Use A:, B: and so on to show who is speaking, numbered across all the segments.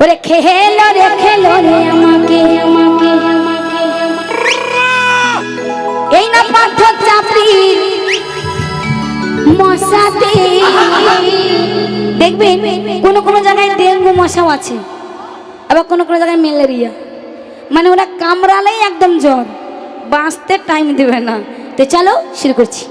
A: ওরে খেলো রে আমাকে আমাকে এই না পাথর চাপড়ির মশাতে দেখবেন কোন কোন জায়গায় ডেঙ্গু মশাও আছে, আবার কোন কোন জায়গায় ম্যালেরিয়া। মানে ওরা কামড়ালেই একদম জ্বর, বাঁচতে টাইম দেবে না। তো চলো শুরু করছি।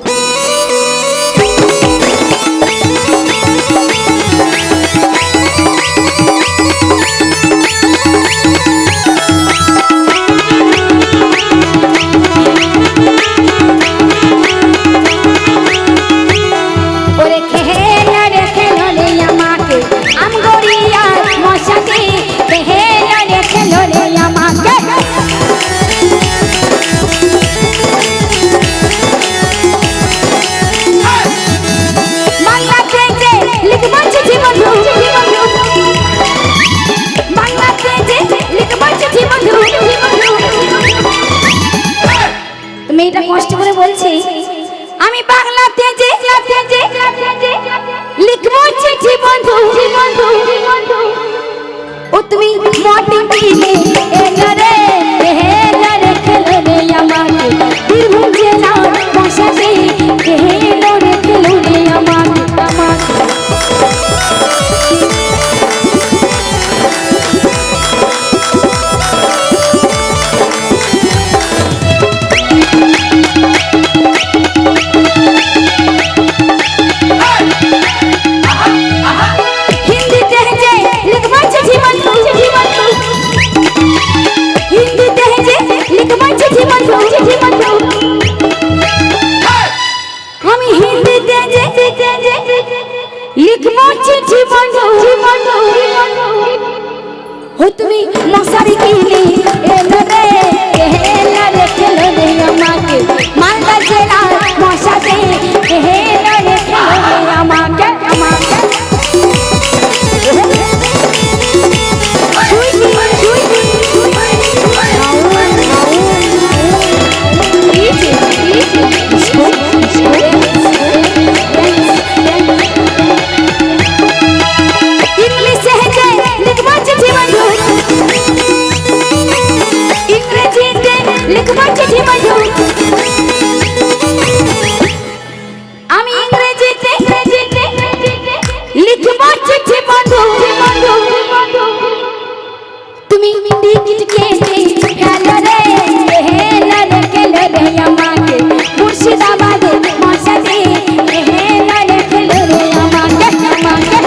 A: মেয়েটা কষ্ট করে বলছে, আমি বাংলাতে যে লিখবো চিঠি বন্ধু, ও তুমি মাটি দিলে এলো রে খেলো রে আমাকে বীরভূম জেলা মশাতে খেলো রে আমাকে আমাকে। তুমি মশারি কিনে এলো রে খেলো রে আমাকে মালদা জেলা মশাতে খেলো রে আমাকে আমাকে। আমি ইংরেজিতে লিখব চিঠি বন্ধু, তুমি টিকিট কেটে খেলো রে খেলো রে আমাকে মুর্শিদাবাদে মশাতে খেলো রে আমাকে আমাকে।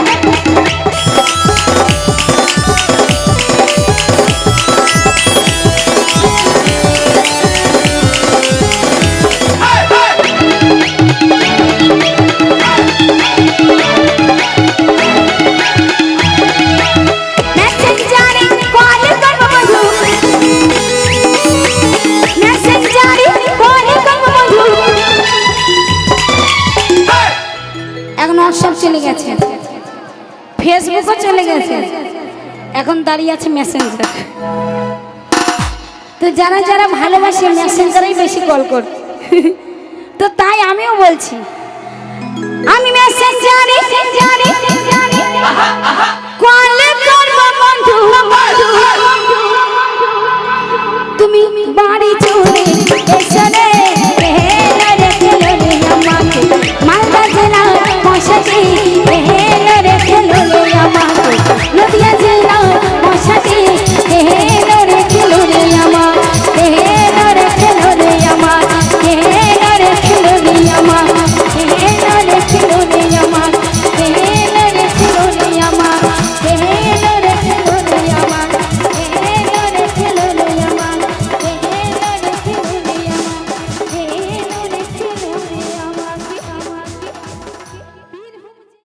A: এখন হোয়াটসঅ্যাপ চলে গেছে, ফেসবুকও চলে গেছে, এখন দাঁড়িয়ে আছে মেসেঞ্জার। তো যারা যারা ভালোবাসে মেসেঞ্জারেই বেশি কল কর। তো তাই আমিও বলছি, আমি মেসেঞ্জারে কল